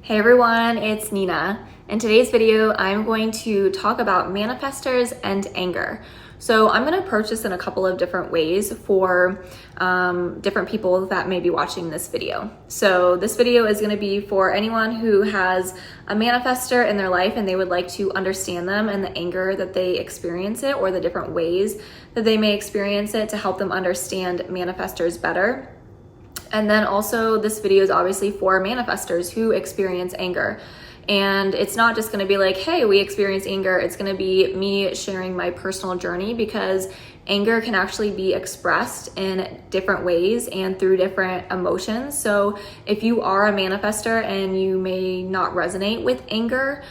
Hey everyone, it's Nina. In today's video, I'm going to talk about manifestors and anger. So I'm going to approach this in a couple of different ways for different people that may be watching this video. So this video is going to be for anyone who has a manifestor in their life and they would like to understand them and the anger that they experience it, or the different ways that they may experience it, to help them understand manifestors better. And then also this video is obviously for manifestors who experience anger. And it's not just going to be like, hey, we experience anger. It's going to be me sharing my personal journey, because anger can actually be expressed in different ways and through different emotions. So if you are a manifestor and you may not resonate with anger,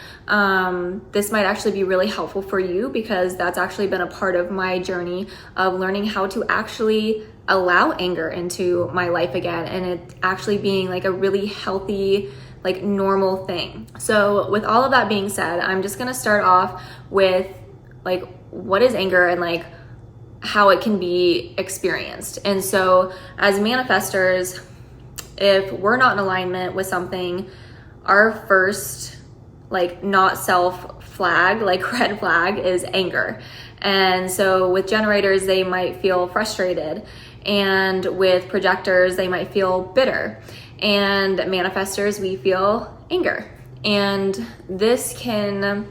this might actually be really helpful for you, because that's actually been a part of my journey of learning how to actually allow anger into my life again, and it actually being like a really healthy, like normal thing. So with all of that being said, I'm just gonna start off with like, what is anger and like how it can be experienced. And so as manifestors, if we're not in alignment with something, our first like not self flag, like red flag, is anger. And so with generators, they might feel frustrated, and with projectors, they might feel bitter, and manifestors, we feel anger. And this can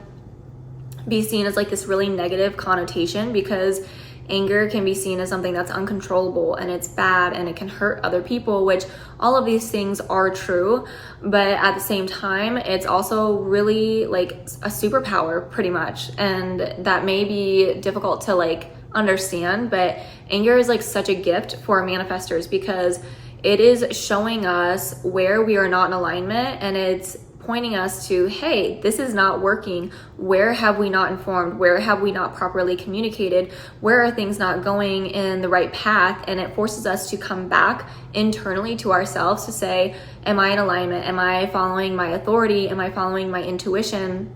be seen as like this really negative connotation, because anger can be seen as something that's uncontrollable and it's bad and it can hurt other people, which all of these things are true. But at the same time, it's also really like a superpower pretty much. And that may be difficult to like understand, but anger is like such a gift for manifestors, because it is showing us where we are not in alignment, and it's pointing us to, hey, this is not working. Where have we not informed? Where have we not properly communicated? Where are things not going in the right path? And it forces us to come back internally to ourselves to say, am I in alignment? Am I following my authority? Am I following my intuition?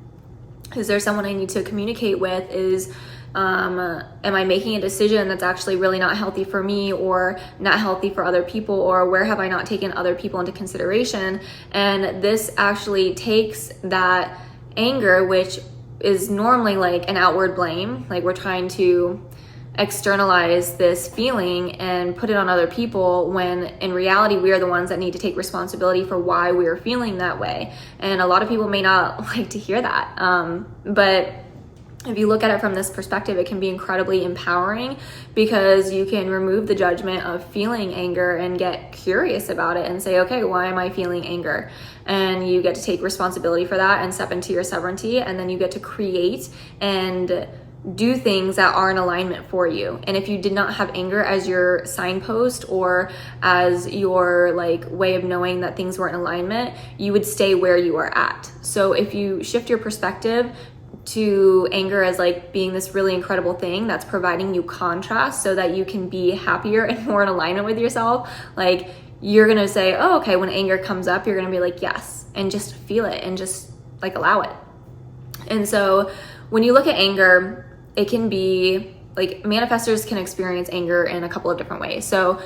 Is there someone I need to communicate with? Am I making a decision that's actually really not healthy for me or not healthy for other people? Or where have I not taken other people into consideration? And this actually takes that anger, which is normally like an outward blame, like we're trying to externalize this feeling and put it on other people, when in reality we are the ones that need to take responsibility for why we are feeling that way. And a lot of people may not like to hear that, but if you look at it from this perspective, it can be incredibly empowering, because you can remove the judgment of feeling anger and get curious about it and say, okay, why am I feeling anger? And you get to take responsibility for that and step into your sovereignty, and then you get to create and do things that are in alignment for you. And if you did not have anger as your signpost or as your like way of knowing that things were in alignment, you would stay where you are at. So if you shift your perspective to anger as like being this really incredible thing that's providing you contrast so that you can be happier and more in alignment with yourself, like you're gonna say, oh, okay, when anger comes up, you're gonna be like, yes, and just feel it and just like allow it. And so when you look at anger, it can be like, manifestors can experience anger in a couple of different ways. So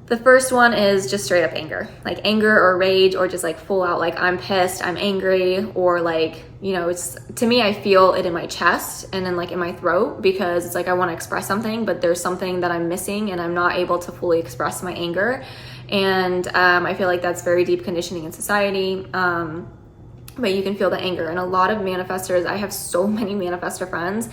the first one is just straight up anger, like anger or rage, or just like full out, like I'm pissed, I'm angry, or like, you know, it's, to me, I feel it in my chest and then like in my throat, because it's like I want to express something, but there's something that I'm missing and I'm not able to fully express my anger. And I feel like that's very deep conditioning in society. But you can feel the anger. And a lot of manifestors, I have so many manifestor friends,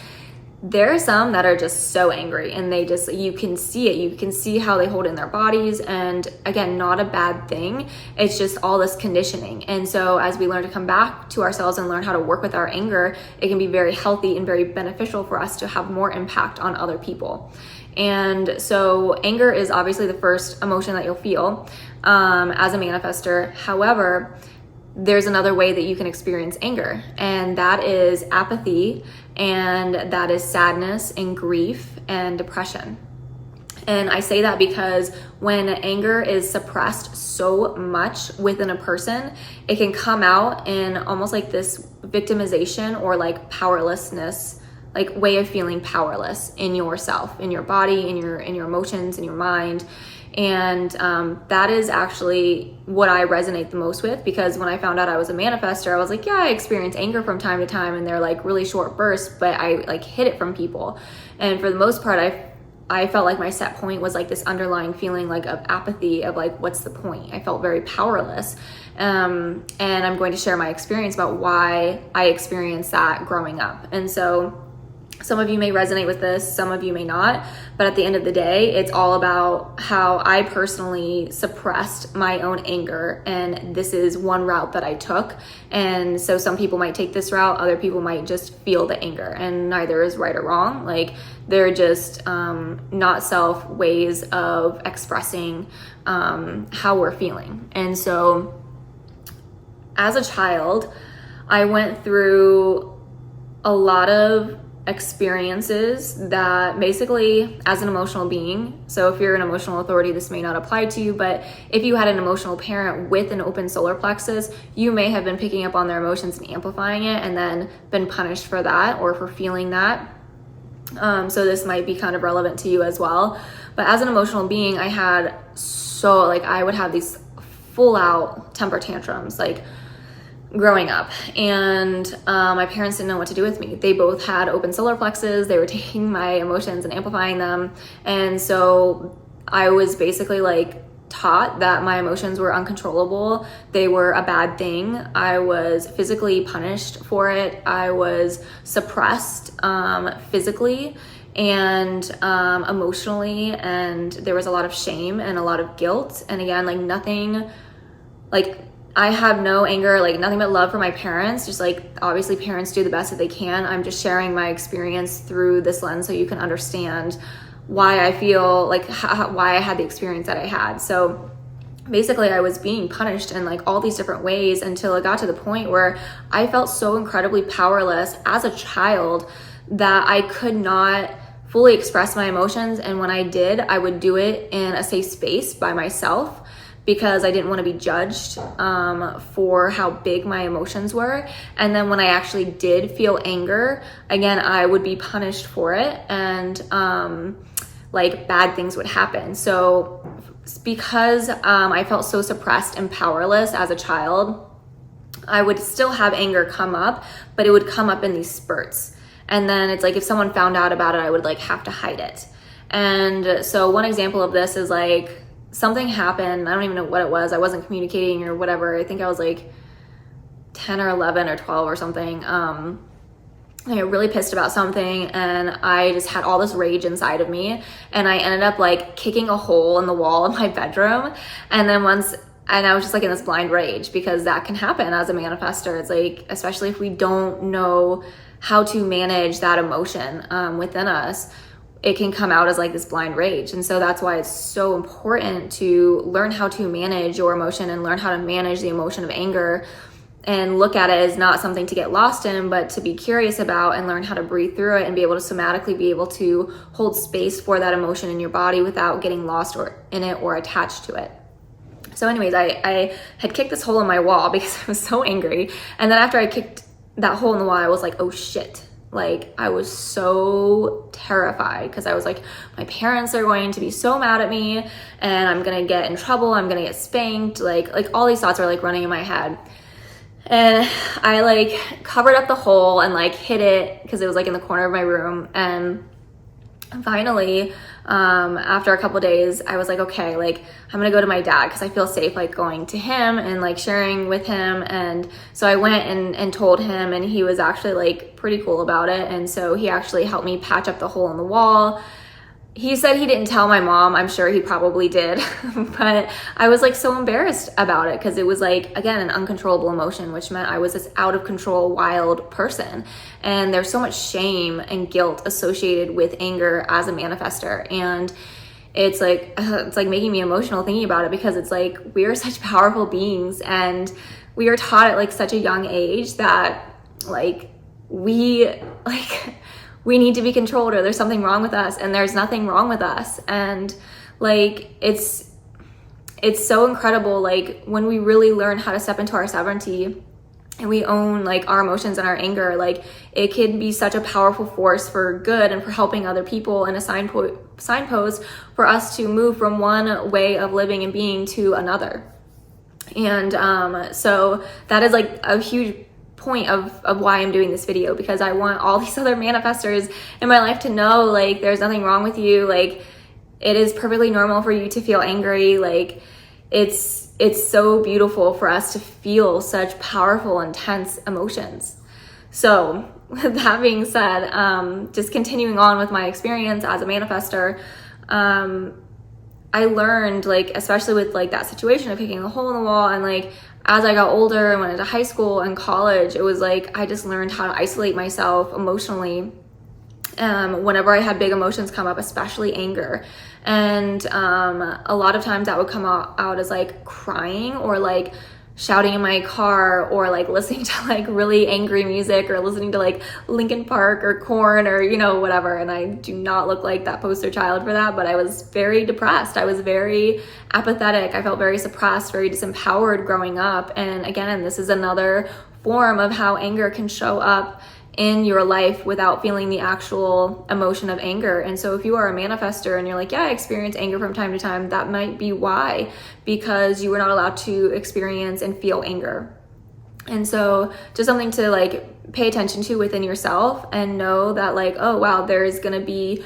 there are some that are just so angry, and they just, you can see it. You can see how they hold in their bodies. And again, not a bad thing. It's just all this conditioning. And so as we learn to come back to ourselves and learn how to work with our anger, it can be very healthy and very beneficial for us to have more impact on other people. And so anger is obviously the first emotion that you'll feel as a manifestor. However, there's another way that you can experience anger, and that is apathy, and that is sadness and grief and depression. And I say that because when anger is suppressed so much within a person, it can come out in almost like this victimization or like powerlessness, like way of feeling powerless in yourself, in your body, in your emotions, in your mind. And that is actually what I resonate the most with, because when I found out I was a manifestor, I was like, yeah, I experience anger from time to time, and they're like really short bursts, but I like hid it from people. And for the most part, I felt like my set point was like this underlying feeling like of apathy, of like, what's the point? I felt very powerless. And I'm going to share my experience about why I experienced that growing up. And so some of you may resonate with this, some of you may not, but at the end of the day, it's all about how I personally suppressed my own anger, and this is one route that I took. And so some people might take this route, other people might just feel the anger, and neither is right or wrong. Like, they're just not self ways of expressing how we're feeling. And so as a child, I went through a lot of experiences that basically, as an emotional being, so if you're an emotional authority, this may not apply to you, but if you had an emotional parent with an open solar plexus, you may have been picking up on their emotions and amplifying it, and then been punished for that or for feeling that. So this might be kind of relevant to you as well. But as an emotional being, I would have these full out temper tantrums, like, growing up, and my parents didn't know what to do with me. They both had open solar plexes. They were taking my emotions and amplifying them, and so I was basically like taught that my emotions were uncontrollable. They were a bad thing. I was physically punished for it. I was suppressed physically and emotionally, and there was a lot of shame and a lot of guilt. And again, like, nothing, like, I have no anger, like nothing but love for my parents. Just like, obviously parents do the best that they can. I'm just sharing my experience through this lens so you can understand why I feel like, why I had the experience that I had. So basically I was being punished in like all these different ways until it got to the point where I felt so incredibly powerless as a child that I could not fully express my emotions. And when I did, I would do it in a safe space by myself, because I didn't want to be judged for how big my emotions were. And then when I actually did feel anger, again, I would be punished for it, and like, bad things would happen. So because I felt so suppressed and powerless as a child, I would still have anger come up, but it would come up in these spurts. And then it's like, if someone found out about it, I would like have to hide it. And so one example of this is like, something happened. I don't even know what it was. I wasn't communicating or whatever. I think I was like 10 or 11 or 12 or something. I got really pissed about something, and I just had all this rage inside of me, and I ended up like kicking a hole in the wall of my bedroom. And then I was just like in this blind rage, because that can happen as a manifestor. It's like, especially if we don't know how to manage that emotion within us, it can come out as like this blind rage. And so that's why it's so important to learn how to manage your emotion and learn how to manage the emotion of anger, and look at it as not something to get lost in, but to be curious about and learn how to breathe through it and be able to somatically be able to hold space for that emotion in your body without getting lost in it or attached to it. So anyways, I had kicked this hole in my wall because I was so angry. And then after I kicked that hole in the wall, I was like, oh shit. Like, I was so terrified, because I was like, my parents are going to be so mad at me, and I'm gonna get in trouble, I'm gonna get spanked, like all these thoughts are like running in my head. And I like covered up the hole and like hid it, because it was like in the corner of my room. And finally, after a couple days, I was like, okay, like, I'm gonna go to my dad, because I feel safe like going to him and like sharing with him. And so I went and told him, and he was actually like pretty cool about it. And so he actually helped me patch up the hole in the wall. He said he didn't tell my mom. I'm sure he probably did. But I was like so embarrassed about it, because it was like, again, an uncontrollable emotion, which meant I was this out of control, wild person. And there's so much shame and guilt associated with anger as a manifestor. And it's like making me emotional thinking about it, because it's like, we are such powerful beings, and we are taught at like such a young age that like we need to be controlled, or there's something wrong with us, and there's nothing wrong with us. And like, it's so incredible, like, when we really learn how to step into our sovereignty and we own like our emotions and our anger, like it can be such a powerful force for good and for helping other people, and a signpost for us to move from one way of living and being to another. And so that is like a huge point of why I'm doing this video, because I want all these other manifestors in my life to know like there's nothing wrong with you. Like it is perfectly normal for you to feel angry. Like it's so beautiful for us to feel such powerful, intense emotions. So with that being said, just continuing on with my experience as a manifestor, I learned, like, especially with like that situation of picking a hole in the wall, and like as I got older and went into high school and college, it was like I just learned how to isolate myself emotionally whenever I had big emotions come up, especially anger. And a lot of times that would come out as like crying, or like shouting in my car, or like listening to like really angry music, or listening to like Linkin Park or Korn, or you know, whatever. And I do not look like that poster child for that, but I was very depressed. I was very apathetic. I felt very suppressed, very disempowered growing up. And again, this is another form of how anger can show up in your life without feeling the actual emotion of anger. And so if you are a manifestor and you're like, yeah, I experience anger from time to time, that might be why, because you were not allowed to experience and feel anger. And so just something to like pay attention to within yourself, and know that like, oh wow, there's gonna be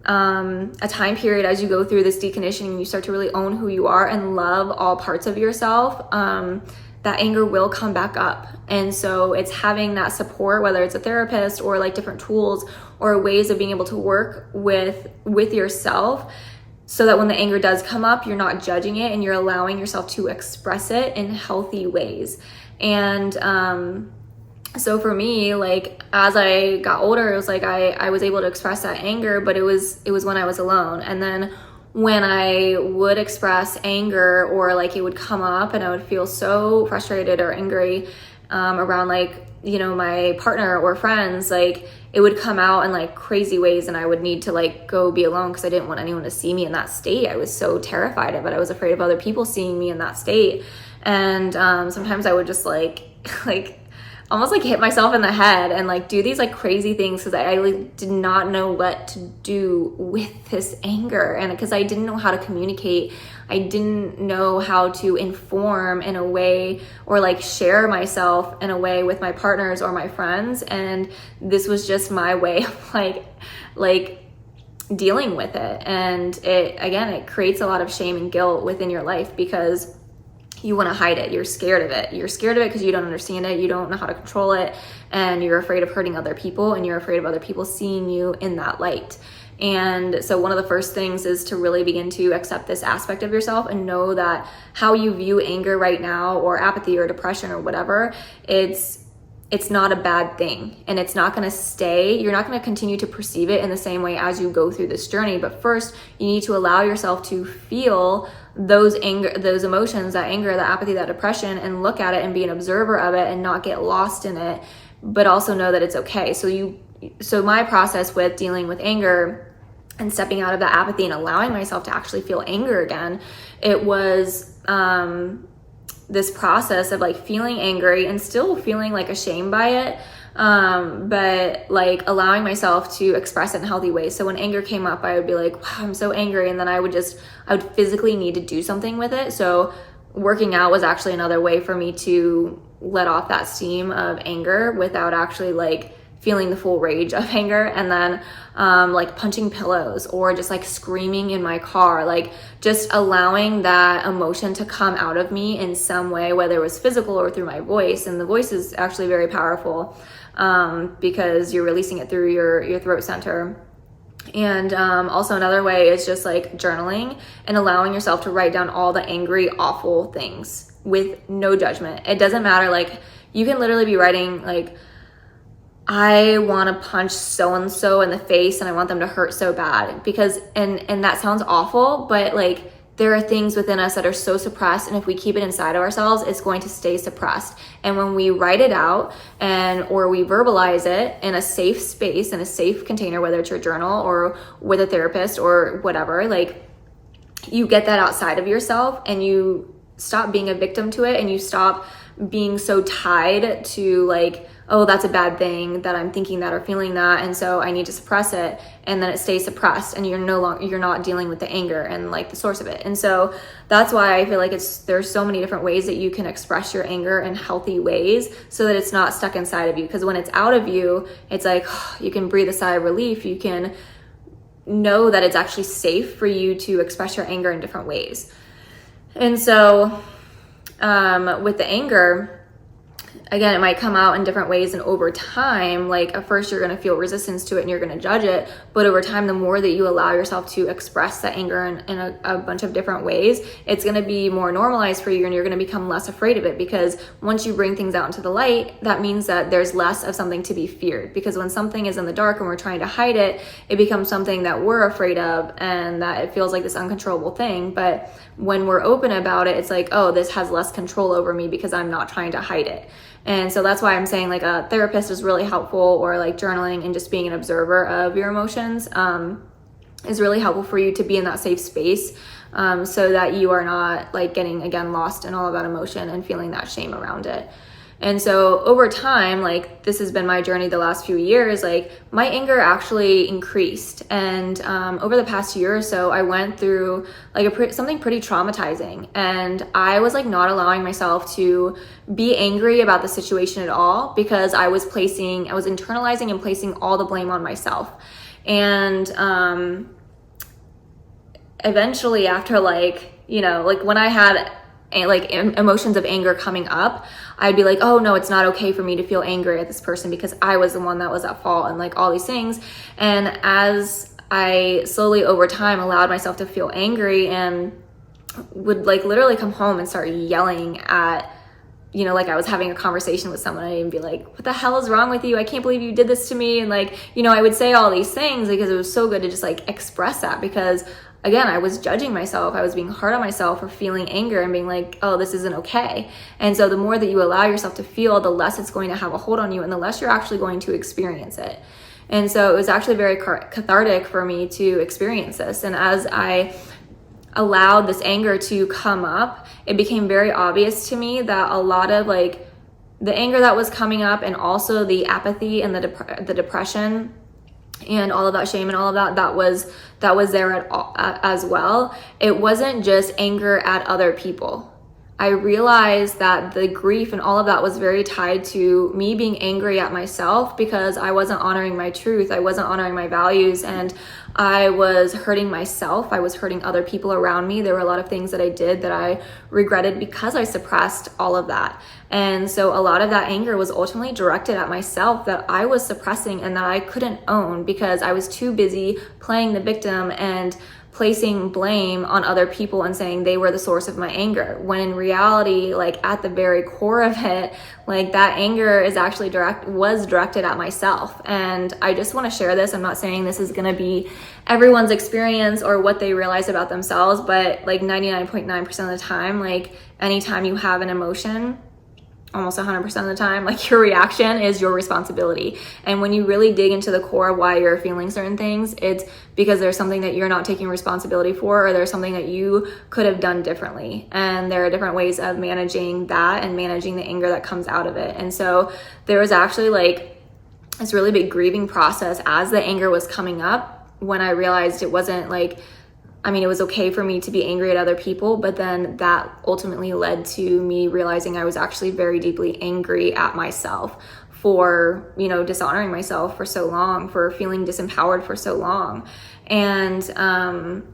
a time period as you go through this deconditioning, you start to really own who you are and love all parts of yourself, that anger will come back up. And so it's having that support, whether it's a therapist or like different tools or ways of being able to work with yourself, so that when the anger does come up, you're not judging it and you're allowing yourself to express it in healthy ways. And so for me, like as I got older, it was like I was able to express that anger, but it was when I was alone. And then when I would express anger, or like it would come up and I would feel so frustrated or angry around like, you know, my partner or friends, like it would come out in like crazy ways, and I would need to like go be alone because I didn't want anyone to see me in that state. I was so terrified of it. I was afraid of other people seeing me in that state. And sometimes I would just like almost like hit myself in the head and like do these like crazy things, because I like did not know what to do with this anger, and because I didn't know how to communicate. I didn't know how to inform in a way, or like share myself in a way with my partners or my friends. And this was just my way of like dealing with it. And it creates a lot of shame and guilt within your life, because you want to hide it. You're scared of it. You're scared of it because you don't understand it. You don't know how to control it. And you're afraid of hurting other people, and you're afraid of other people seeing you in that light. And so one of the first things is to really begin to accept this aspect of yourself, and know that how you view anger right now, or apathy or depression or whatever, it's not a bad thing, and it's not going to stay. You're not going to continue to perceive it in the same way as you go through this journey. But first, you need to allow yourself to feel those emotions, that anger, that apathy, that depression, and look at it and be an observer of it and not get lost in it, but also know that it's okay. So my process with dealing with anger and stepping out of that apathy and allowing myself to actually feel anger again, it was this process of like feeling angry and still feeling like ashamed by it, but like allowing myself to express it in healthy ways. So when anger came up, I would be like, wow, I'm so angry. And then I would physically need to do something with it. So working out was actually another way for me to let off that steam of anger without actually like feeling the full rage of anger. And then like punching pillows, or just like screaming in my car, like just allowing that emotion to come out of me in some way, whether it was physical or through my voice. And the voice is actually very powerful because you're releasing it through your throat center. And also another way is just like journaling and allowing yourself to write down all the angry, awful things with no judgment. It doesn't matter. Like you can literally be writing like, I want to punch so-and-so in the face and I want them to hurt so bad, because, and that sounds awful, but like there are things within us that are so suppressed, and if we keep it inside of ourselves, it's going to stay suppressed. And when we write it out or we verbalize it in a safe space, in a safe container, whether it's your journal or with a therapist or whatever, like you get that outside of yourself and you stop being a victim to it, and you stop being so tied to like, oh, that's a bad thing that I'm thinking that or feeling that, and so I need to suppress it, and then it stays suppressed, and you're not dealing with the anger and like the source of it. And so that's why I feel like there's so many different ways that you can express your anger in healthy ways so that it's not stuck inside of you. Because when it's out of you, it's like you can breathe a sigh of relief. You can know that it's actually safe for you to express your anger in different ways. And so with the anger, again, it might come out in different ways, and over time, like at first you're going to feel resistance to it and you're going to judge it, but over time, the more that you allow yourself to express that anger in a bunch of different ways, it's going to be more normalized for you, and you're going to become less afraid of it. Because once you bring things out into the light, that means that there's less of something to be feared. Because when something is in the dark and we're trying to hide it, it becomes something that we're afraid of, and that it feels like this uncontrollable thing. But when we're open about it, it's like, oh, this has less control over me because I'm not trying to hide it. And so that's why I'm saying like a therapist is really helpful, or like journaling and just being an observer of your emotions is really helpful for you to be in that safe space, so that you are not like getting, again, lost in all of that emotion and feeling that shame around it. And so over time, like this has been my journey the last few years, like my anger actually increased. And over the past year or so, I went through like something pretty traumatizing. And I was like not allowing myself to be angry about the situation at all, because I was internalizing and placing all the blame on myself. And eventually after like, like when I had like emotions of anger coming up, I'd be like, oh no, it's not okay for me to feel angry at this person because I was the one that was at fault, and like all these things. And as I slowly over time allowed myself to feel angry, and would like literally come home and start yelling at, like I was having a conversation with someone, and be like, what the hell is wrong with you? I can't believe you did this to me. And like, I would say all these things because it was so good to just like express that, because again, I was judging myself. I was being hard on myself for feeling anger and being like, oh, this isn't okay. And so the more that you allow yourself to feel, the less it's going to have a hold on you, and the less you're actually going to experience it. And so it was actually very cathartic for me to experience this. And as I allowed this anger to come up, it became very obvious to me that a lot of like the anger that was coming up, and also the apathy and the depression and all of that shame and all of that was there as well. It wasn't just anger at other people. I realized that the grief and all of that was very tied to me being angry at myself, because I wasn't honoring my truth. I wasn't honoring my values, and I was hurting myself. I was hurting other people around me. There were a lot of things that I did that I regretted because I suppressed all of that. And so a lot of that anger was ultimately directed at myself, that I was suppressing and that I couldn't own, because I was too busy playing the victim and placing blame on other people and saying they were the source of my anger, when in reality, like at the very core of it, like that anger is actually was directed at myself. And I just want to share this. I'm not saying this is going to be everyone's experience or what they realize about themselves, but like 99.9% of the time, like anytime you have an emotion, almost 100% of the time, like your reaction is your responsibility. And when you really dig into the core of why you're feeling certain things, it's because there's something that you're not taking responsibility for, or there's something that you could have done differently. And there are different ways of managing that and managing the anger that comes out of it. And so there was actually like this really big grieving process as the anger was coming up, when I realized it wasn't like, it was okay for me to be angry at other people, but then that ultimately led to me realizing I was actually very deeply angry at myself for, dishonoring myself for so long, for feeling disempowered for so long. And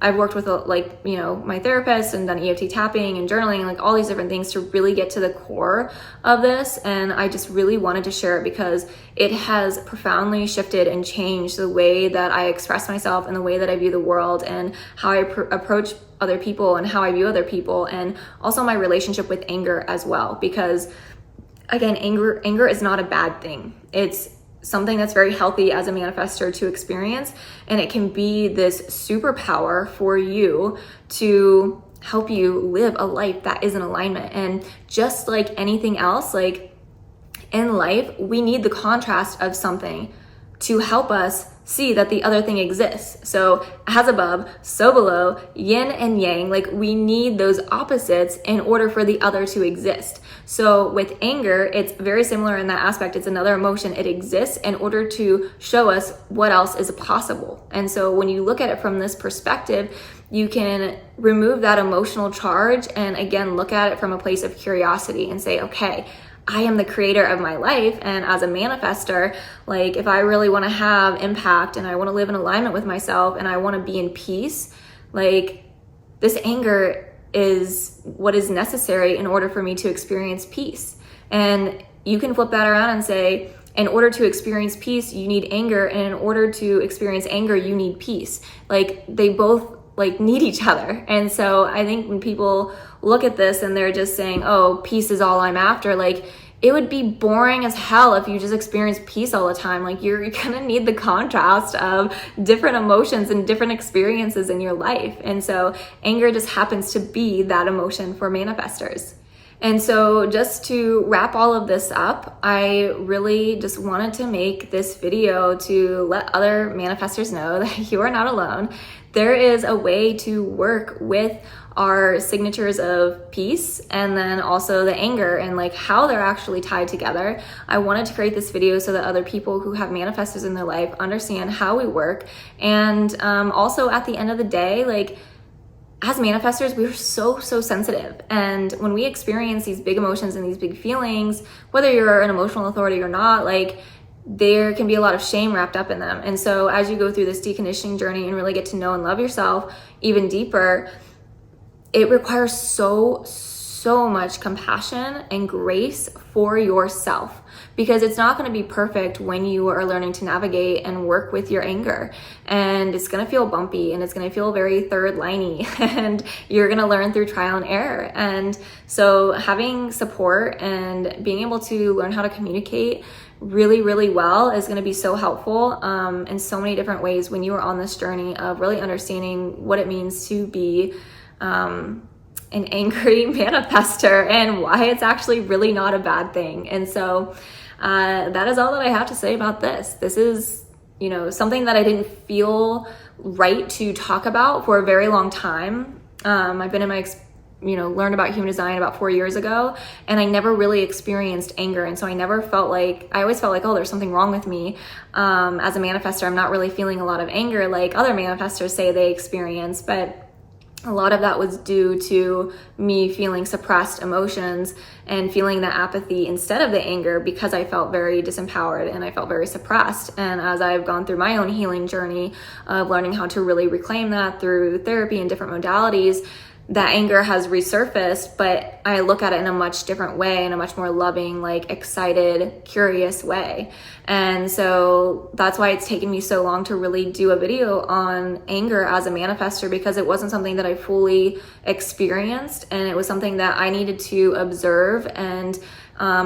I've worked with my therapist, and done EFT tapping and journaling and like all these different things to really get to the core of this. And I just really wanted to share it because it has profoundly shifted and changed the way that I express myself and the way that I view the world, and how I approach other people and how I view other people, and also my relationship with anger as well. Because again, anger is not a bad thing. It's something that's very healthy as a manifestor to experience, and it can be this superpower for you to help you live a life that is in alignment. And just like anything else, like in life, we need the contrast of something to help us see that the other thing exists. So as above, so below, yin and yang, like we need those opposites in order for the other to exist. So with anger, it's very similar in that aspect. It's another emotion. It exists in order to show us what else is possible. And so when you look at it from this perspective, you can remove that emotional charge and again, look at it from a place of curiosity and say, okay, I am the creator of my life. And as a manifestor, like if I really want to have impact and I want to live in alignment with myself and I want to be in peace, like this anger is what is necessary in order for me to experience peace. And you can flip that around and say, in order to experience peace, you need anger. And in order to experience anger, you need peace. Like they both like need each other. And so I think when people look at this and they're just saying, oh, peace is all I'm after, like it would be boring as hell if you just experience peace all the time. Like you're gonna need the contrast of different emotions and different experiences in your life. And so anger just happens to be that emotion for manifestors. And so just to wrap all of this up, I really just wanted to make this video to let other manifestors know that you are not alone. There is a way to work with our signatures of peace and then also the anger and like how they're actually tied together. I wanted to create this video so that other people who have manifestors in their life understand how we work. And also at the end of the day, like as manifestors, we're so sensitive. And when we experience these big emotions and these big feelings, whether you're an emotional authority or not, like there can be a lot of shame wrapped up in them. And so as you go through this deconditioning journey and really get to know and love yourself even deeper, it requires so much compassion and grace for yourself, because it's not going to be perfect when you are learning to navigate and work with your anger, and it's going to feel bumpy and it's going to feel very third liney and you're going to learn through trial and error. And so having support and being able to learn how to communicate really well is going to be so helpful in so many different ways when you are on this journey of really understanding what it means to be an angry manifestor and why it's actually really not a bad thing. And so that is all that I have to say about this. This is, you know, something that I didn't feel right to talk about for a very long time. I've been in my learned about human design about 4 years ago, and I never really experienced anger. And so I always felt like, oh, there's something wrong with me. As a manifestor, I'm not really feeling a lot of anger like other manifestors say they experience, but a lot of that was due to me feeling suppressed emotions and feeling that apathy instead of the anger, because I felt very disempowered and I felt very suppressed. And as I've gone through my own healing journey of learning how to really reclaim that through therapy and different modalities, that anger has resurfaced, but I look at it in a much different way, in a much more loving, like excited, curious way. And so that's why it's taken me so long to really do a video on anger as a manifestor, because it wasn't something that I fully experienced, and it was something that I needed to observe and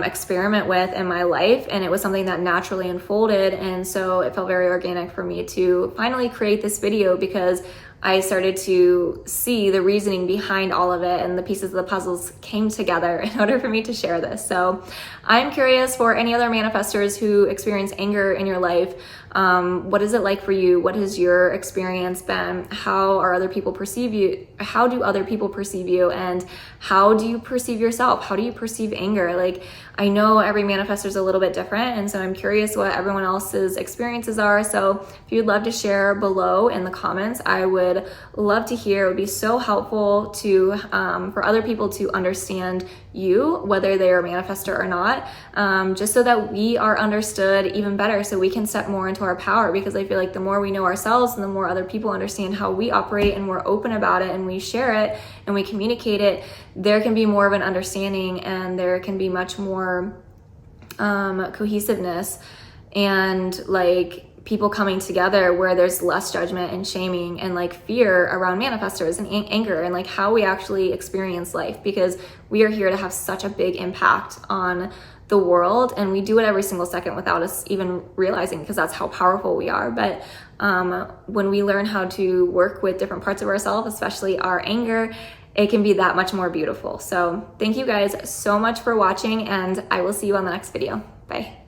experiment with in my life, and it was something that naturally unfolded. And so it felt very organic for me to finally create this video, because I started to see the reasoning behind all of it, and the pieces of the puzzles came together in order for me to share this. So I'm curious for any other manifestors who experience anger in your life. What is it like for you? What has your experience been? How are other people perceive you? How do other people perceive you? And how do you perceive yourself? How do you perceive anger? Like, I know every manifestor is a little bit different, and so I'm curious what everyone else's experiences are. So if you'd love to share below in the comments, I would love to hear. It would be so helpful to for other people to understand you, whether they are a manifestor or not, just so that we are understood even better, so we can step more into our power. Because I feel like the more we know ourselves and the more other people understand how we operate, and we're open about it and we share it and we communicate it, there can be more of an understanding, and there can be much more cohesiveness and like people coming together where there's less judgment and shaming and like fear around manifestors and anger and like how we actually experience life, because we are here to have such a big impact on the world, and we do it every single second without us even realizing, because that's how powerful we are. But when we learn how to work with different parts of ourselves, especially our anger, it can be that much more beautiful. So thank you guys so much for watching, and I will see you on the next video. Bye.